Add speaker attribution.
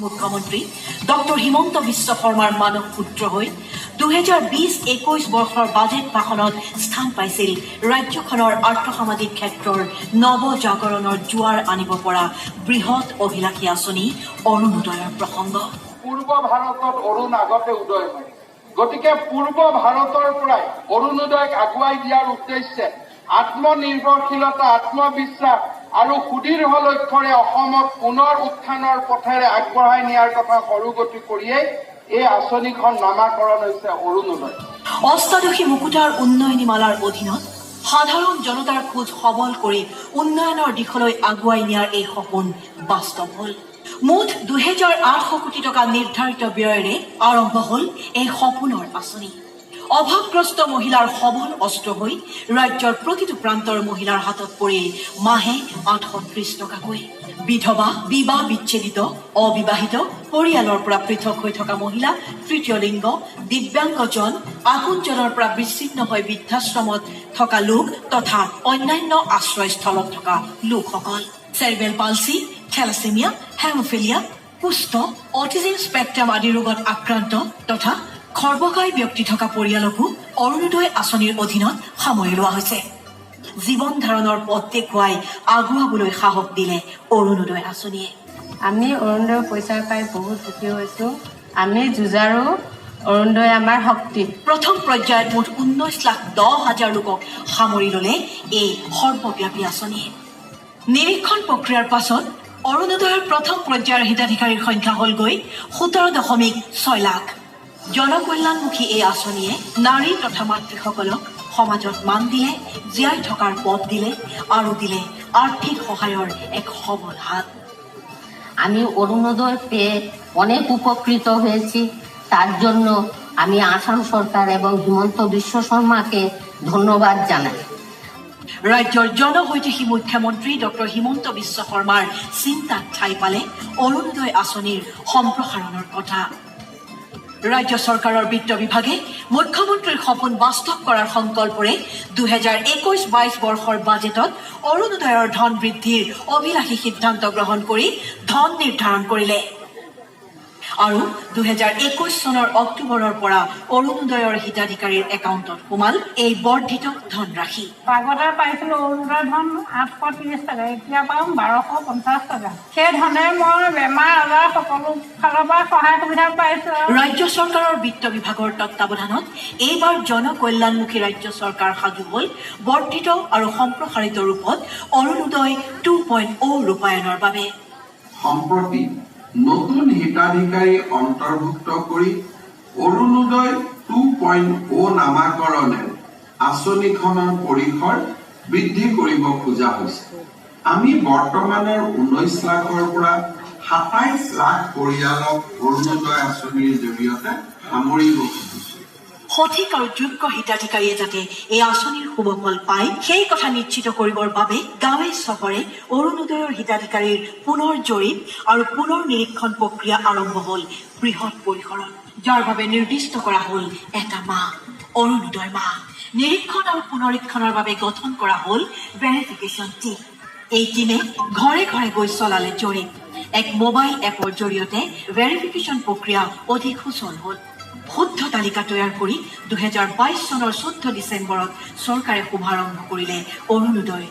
Speaker 1: মুখ্যমন্ত্ৰী ডক্টৰ হিমন্ত বিশ্ব শৰ্মাৰ মানস পুত্ৰ হৈ 2020-21 বৰ্ষৰ বাজেট ভাষণত স্থান পাইছিল ৰাজ্যখনৰ আৰ্থসামাজিক ক্ষেত্ৰৰ নৱজাগৰণৰ জোৱাৰ আনিব পৰা বৃহৎ অভিলাষী আঁচনি অৰুণোদয়ৰ প্ৰসংগ।
Speaker 2: পূৰ্ব ভাৰতত অৰুণ আগতে উদয় হয়, গতিকে পূৰ্ব ভাৰতৰ পৰাই অৰুণোদয়ক আগুৱাই দিয়াৰ উদ্দেশ্যে আত্মনিৰ্ভৰশীলতা, আত্মবিশ্বাস আৰু সুদীৰ্ঘ লক্ষ্যৰে অসমক পুনৰ উত্থানৰ পথেৰে আগবঢ়াই নিয়াৰ কথা সৰুগতি কৰিয়েই এই আঁচনিখন নামাকৰণ হৈছে অৰুণোদয়।
Speaker 1: অষ্টাদশী মুকুতাৰ উন্নয়নীমালাৰ অধীনত সাধাৰণ জনতাৰ খোজ সবল কৰি উন্নয়নৰ দিশলৈ আগুৱাই নিয়াৰ এই সপোন বাস্তৱ হল। মুঠ 2800 কোটি টকা নিৰ্ধাৰিত ব্যয়েৰে আৰম্ভ হল এই সপোনৰ আঁচনি। অভাৱগ্ৰস্ত মহিলাৰ সবল অস্ত্ৰ হৈ ৰাজ্যৰ প্ৰতিটো প্ৰান্তৰ মহিলাৰ হাতত পৰিল মাহে 830 টকাকৈ। বিধৱা, বিবাহ বিচ্ছেদিত, অবিবাহিত, পৰিয়ালৰ পৰা পৃথক হৈ থকা মহিলা, তৃতীয় লিংগ, দিব্যাংগজন, আপোনজনৰ পৰা বিচ্ছিন্ন হৈ বৃদ্ধাশ্ৰমত থকা লোক তথা অন্যান্য আশ্ৰয়স্থলত থকা লোকসকল, চেৰিবেল পালচি, থেলাছেমিয়া, হেমোফিলিয়া, কুষ্ঠ, অটিজিম স্পেক্ট্ৰাম আদি ৰোগত আক্ৰান্ত তথা খৰ্বকায় ব্যক্তি থকা পৰিয়ালকো অৰুণোদয় আঁচনিৰ অধীনত সামৰি লোৱা হৈছে। জীৱন ধাৰণৰ পথ দেখুৱাই আগুৱাবলৈ সাহস দিলে অৰুণোদয় আঁচনিয়ে।
Speaker 3: আমি অৰুণোদয় পইচা পাই বহুত সুখী হৈছো। আমি যুঁজাৰু, অৰুণোদয় আমাৰ শক্তি।
Speaker 1: প্ৰথম পৰ্যায়ত মুঠ 19,10,000 লোকক সামৰি ললে এই সৰ্বব্যাপী আঁচনিয়ে। নিৰীক্ষণ প্ৰক্ৰিয়াৰ পাছত অৰুণোদয়ৰ প্ৰথম পৰ্যায়ৰ হিতাধিকাৰীৰ সংখ্যা হলগৈ 17.6 লাখ। জনকল্যাণমুখী এই আঁচনিয়ে নাৰী তথা মাতৃসকলক সমাজত মান দিলে, জীয়াই থকাৰ পথ দিলে আৰু দিলে আৰ্থিক সহায়ৰ এক সবল হাত।
Speaker 3: আমি অরুণোদয় পেয়ে অনেক উপকৃত হয়েছি। তার জন্য আমি আসাম সরকার এবং হিমন্ত বিশ্ব শর্মাকে ধন্যবাদ জানাই।
Speaker 1: ৰাজ্যৰ জনহৈতেশী মুখ্যমন্ত্ৰী ডক্টৰ হিমন্ত বিশ্ব শৰ্মাৰ চিন্তাত ঠাই পালে অৰুণোদয় আঁচনিৰ সম্প্ৰসাৰণৰ কথা। ৰাজ্য চৰকাৰৰ বিত্ত বিভাগে মুখ্যমন্ত্ৰীৰ সপোন বাস্তৱ কৰাৰ সংকল্পৰে 2021-22 বৰ্ষৰ বাজেটত অৰুণোদয়ৰ ধন বৃদ্ধিৰ অভিলাষী সিদ্ধান্ত গ্ৰহণ কৰি ধন নিৰ্ধাৰণ কৰিলে আৰু 2021 চনৰ অক্টোবৰৰ পৰা অৰুণোদয়ৰ হিতাধিকাৰীৰ একাউণ্টত সোমাল এই বৰ্ধিত ধনৰাশি।
Speaker 4: আগতে পাইছিলো অৰুণোদয় ধন 830 টকা, এতিয়া পাম 1250 টকা। সেই ধনে মই বেমাৰ আজাৰ সকলো ফালৰ পৰা সহায় সুবিধা পাইছো।
Speaker 1: ৰাজ্য চৰকাৰৰ বিত্ত বিভাগৰ তত্বাৱধানত এইবাৰ জনকল্যাণমুখী ৰাজ্য চৰকাৰ সাজু হল বৰ্ধিত আৰু সম্প্ৰসাৰিত ৰূপত অৰুণোদয় 2.0 ৰূপায়ণৰ বাবে।
Speaker 5: সম্প্ৰতি নতুন হিতাধিকাৰী অন্তৰ্ভুক্ত কৰি অৰুণোদয় 2.0 নামাকৰণে আঁচনিখনৰ পৰিসৰ বৃদ্ধি কৰিব খোজা হৈছে। আমি বৰ্তমানৰ 19 লাখৰ পৰা 27 লাখ পৰিয়ালক অৰুণোদয় আঁচনিৰ জৰিয়তে সামৰিব খুজিছো।
Speaker 1: সঠিক আৰু যোগ্য হিতাধিকাৰীয়ে যাতে এই আঁচনিৰ শুভফল পায় সেই কথা নিশ্চিত কৰিবৰ বাবে গাঁৱে চহৰে অৰুণোদয়ৰ হিতাধিকাৰীৰ পুনৰ জৰীপ আৰু পুনৰ নিৰীক্ষণ প্ৰক্ৰিয়া আৰম্ভ হল বৃহৎ পৰিসৰত, যাৰ বাবে নিৰ্দিষ্ট কৰা হল এটা মাহ, অৰুণোদয় মাহ। নিৰীক্ষণ আৰু পুনৰীক্ষণৰ বাবে গঠন কৰা হল ভেৰিফিকেশ্যন টীম। এই টীমে ঘৰে ঘৰে গৈ চলালে জৰীপ। এক মোবাইল এপৰ জৰিয়তে ভেৰিফিকেশ্যন প্ৰক্ৰিয়া অধিক সুচল হল। শুদ্ধ তালিকা তৈয়াৰ কৰি 2022 চনৰ 14 ডিচেম্বৰত চৰকাৰে শুভাৰম্ভ কৰিলে অৰুণোদয়